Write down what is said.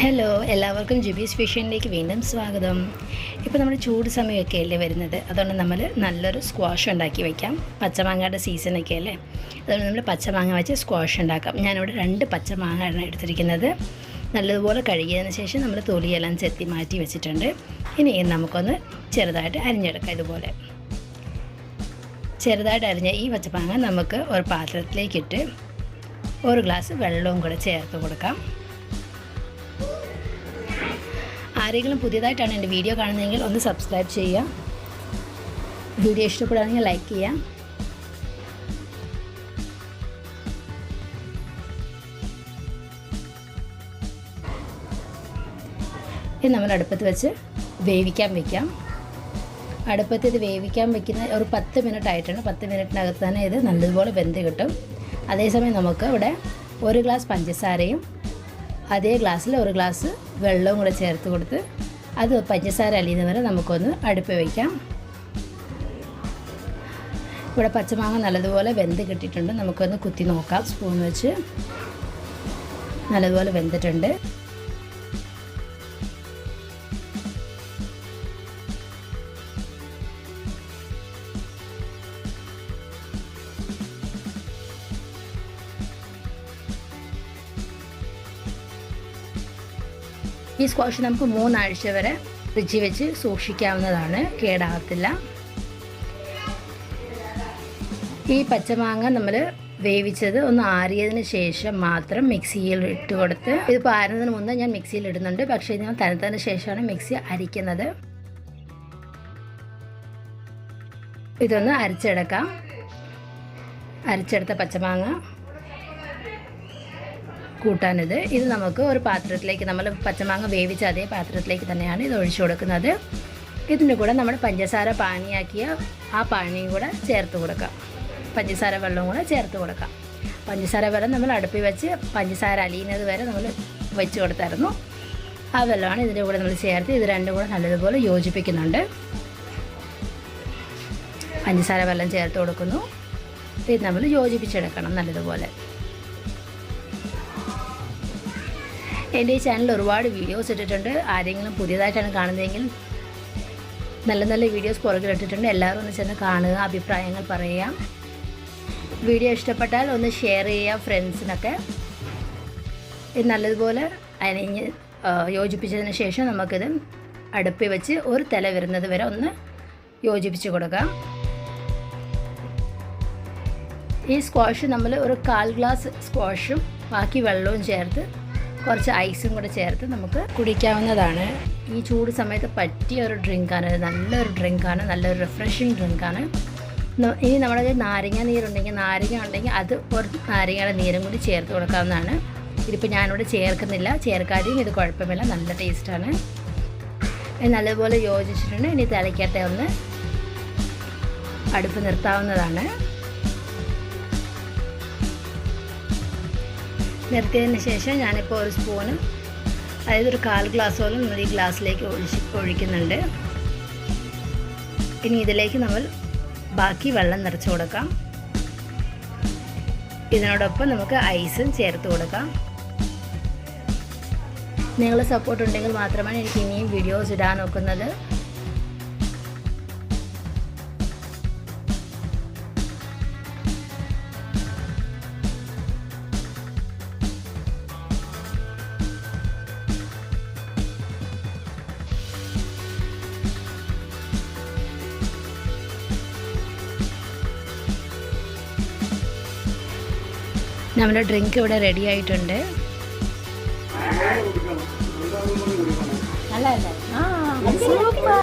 Hello, എല്ലാവർക്കും ജുബീസ് ഫിഷിലേക്ക് വീണ്ടും സ്വാഗതം. ഇപ്പോൾ നമ്മൾ ചൂട് സമയമൊക്കെ അല്ലേ വരുന്നത്, അതുകൊണ്ട് നമ്മൾ നല്ലൊരു സ്ക്വാഷ് ഉണ്ടാക്കി വയ്ക്കാം. പച്ചമാങ്ങയുടെ സീസണൊക്കെ അല്ലേ, അതുകൊണ്ട് നമ്മൾ പച്ചമാങ്ങ വെച്ച് സ്ക്വാഷ് ഉണ്ടാക്കാം. ഞാനിവിടെ 2 പച്ചമാങ്ങയാണ് എടുത്തിരിക്കുന്നത്. നല്ലതുപോലെ കഴുകിയതിന് ശേഷം നമ്മൾ തൊലിയെല്ലാം ചെത്തി മാറ്റി വെച്ചിട്ടുണ്ട്. ഇനി നമുക്കൊന്ന് ചെറുതായിട്ട് അരിഞ്ഞെടുക്കാം. ഇതുപോലെ ചെറുതായിട്ട് അരിഞ്ഞ ഈ പച്ചമാങ്ങ നമുക്ക് ഒരു പാത്രത്തിലേക്കിട്ട് 1 ഗ്ലാസ് വെള്ളവും കൂടെ ചേർത്ത് കൊടുക്കാം. ആരെങ്കിലും പുതിയതായിട്ടാണ് എൻ്റെ വീഡിയോ കാണുന്നതെങ്കിൽ ഒന്ന് സബ്സ്ക്രൈബ് ചെയ്യുക. വീഡിയോ ഇഷ്ടപ്പെടുകയാണെങ്കിൽ ലൈക്ക് ചെയ്യാം. ഇത് നമ്മൾ അടുപ്പത്ത് വെച്ച് വേവിക്കാൻ വയ്ക്കാം. അടുപ്പത്ത് ഇത് വേവിക്കാൻ വയ്ക്കുന്ന ഒരു 10 മിനിറ്റ് ആയിട്ടാണ്. 10 മിനിറ്റിനകത്ത് തന്നെ ഇത് നല്ലതുപോലെ വെന്ത് കിട്ടും. അതേസമയം നമുക്ക് ഇവിടെ 1 ഗ്ലാസ് പഞ്ചസാരയും അതേ ഗ്ലാസ്സിൽ 1 ഗ്ലാസ് വെള്ളവും കൂടെ ചേർത്ത് കൊടുത്ത് അത് പഞ്ചസാര അലിയുന്ന വരെ നമുക്കൊന്ന് അടുപ്പ് വയ്ക്കാം. ഇവിടെ പച്ചമാങ്ങ നല്ലതുപോലെ വെന്ത് കിട്ടിയിട്ടുണ്ട്. നമുക്കൊന്ന് കുത്തി നോക്കാം. സ്പൂൺ വെച്ച് നല്ലതുപോലെ വെന്തിട്ടുണ്ട്. ഈ സ്ക്വാഷ് നമുക്ക് 3 ആഴ്ച വരെ ഫ്രിഡ്ജിൽ വെച്ച് സൂക്ഷിക്കാവുന്നതാണ്, കേടാകത്തില്ല. ഈ പച്ചമാങ്ങ നമ്മൾ വേവിച്ചത് ഒന്ന് ആറിയതിന് ശേഷം മാത്രം മിക്സിയിൽ ഇട്ട് കൊടുത്ത്, ഇതിപ്പോൾ ആരുന്നതിന് മുന്നേ ഞാൻ മിക്സിയിൽ ഇടുന്നുണ്ട്, പക്ഷേ ഞാൻ തണുത്തതിന് ശേഷമാണ് മിക്സി അരിക്കുന്നത്. ഇതൊന്ന് അരച്ചെടുക്കാം. അരച്ചെടുത്ത പച്ചമാങ്ങ കൂട്ടാനിത് നമുക്ക് ഒരു പാത്രത്തിലേക്ക്, നമ്മൾ പച്ചമാങ്ങ വേവിച്ച അതേ പാത്രത്തിലേക്ക് തന്നെയാണ് ഇത് ഒഴിച്ചു കൊടുക്കുന്നത്. ഇതിൻ്റെ കൂടെ നമ്മൾ പഞ്ചസാര പാനിയാക്കിയ ആ പാനിയും കൂടെ ചേർത്ത് കൊടുക്കാം. പഞ്ചസാര വെള്ളവും കൂടെ ചേർത്ത് കൊടുക്കാം. പഞ്ചസാര വെള്ളം നമ്മൾ അടുപ്പിൽ വെച്ച് പഞ്ചസാര അലിയുന്നത് വരെ നമ്മൾ വെച്ച് കൊടുത്തായിരുന്നു. ആ വെള്ളമാണ് ഇതിൻ്റെ കൂടെ നമ്മൾ ചേർത്ത് ഇത് രണ്ടും കൂടെ നല്ലതുപോലെ യോജിപ്പിക്കുന്നുണ്ട്. പഞ്ചസാര വെള്ളം ചേർത്ത് കൊടുക്കുന്നു. ഇത് നമ്മൾ യോജിപ്പിച്ചെടുക്കണം നല്ലതുപോലെ. എൻ്റെ ഈ ചാനലിൽ ഒരുപാട് വീഡിയോസ് ഇട്ടിട്ടുണ്ട്. ആരെങ്കിലും പുതിയതായിട്ടാണ് കാണുന്നതെങ്കിൽ നല്ല നല്ല വീഡിയോസ് പുറകിലിട്ടിട്ടുണ്ട്. എല്ലാവരും ഒന്ന് ചെന്ന് കാണുക, അഭിപ്രായങ്ങൾ പറയുക. വീഡിയോ ഇഷ്ടപ്പെട്ടാൽ ഒന്ന് ഷെയർ ചെയ്യുക ഫ്രണ്ട്സിനൊക്കെ. ഇത് നല്ലതുപോലെ അരിഞ്ഞ് യോജിപ്പിച്ചതിന് ശേഷം നമുക്കിത് അടുപ്പിൽ വെച്ച് ഒരു തിള വരുന്നത് വരെ ഒന്ന് യോജിപ്പിച്ച് കൊടുക്കാം. ഈ സ്ക്വാഷ് നമ്മൾ ഒരു 1/4 ഗ്ലാസ് സ്ക്വാഷും ബാക്കി വെള്ളവും ചേർത്ത് കുറച്ച് ഐസും കൂടെ ചേർത്ത് നമുക്ക് കുടിക്കാവുന്നതാണ്. ഈ ചൂട് സമയത്ത് പറ്റിയ ഒരു ഡ്രിങ്കാണ്, നല്ലൊരു ഡ്രിങ്കാണ്, നല്ലൊരു റിഫ്രഷിങ് ഡ്രിങ്കാണ്. ഇനി നമ്മുടെ നാരങ്ങ നീരുണ്ടെങ്കിൽ അത് ഒരു നാരങ്ങയുടെ നീരും കൂടി ചേർത്ത് കൊടുക്കാവുന്നതാണ്. ഇതിപ്പോൾ ഞാനിവിടെ ചേർക്കുന്നില്ല, ചേർക്കാതെയും ഇത് കുഴപ്പമില്ല, നല്ല ടേസ്റ്റാണ്. നല്ലതുപോലെ യോജിച്ചിട്ടുണ്ട്. ഇനി തിളയ്ക്കട്ടെ, ഒന്ന് അടുപ്പ് നിർത്താവുന്നതാണ്. നിർത്തിയതിന് ശേഷം ഞാനിപ്പോൾ ഒരു സ്പൂണ്, അതായത് ഒരു 1/4 ഗ്ലാസ്സോളം നമ്മൾ ഈ ഗ്ലാസ്സിലേക്ക് ഒഴിക്കുന്നുണ്ട്. ഇനി ഇതിലേക്ക് നമ്മൾ ബാക്കി വെള്ളം നിറച്ച് കൊടുക്കാം. ഇതിനോടൊപ്പം നമുക്ക് ഐസും ചേർത്ത് കൊടുക്കാം. നിങ്ങളുടെ സപ്പോർട്ട് ഉണ്ടെങ്കിൽ മാത്രമാണ് എനിക്ക് ഇനിയും വീഡിയോസ് ഇടാൻ നോക്കുന്നത്. നമ്മുടെ ഡ്രിങ്ക് ഇവിടെ റെഡി ആയിട്ടുണ്ട്. സൂപ്പർ.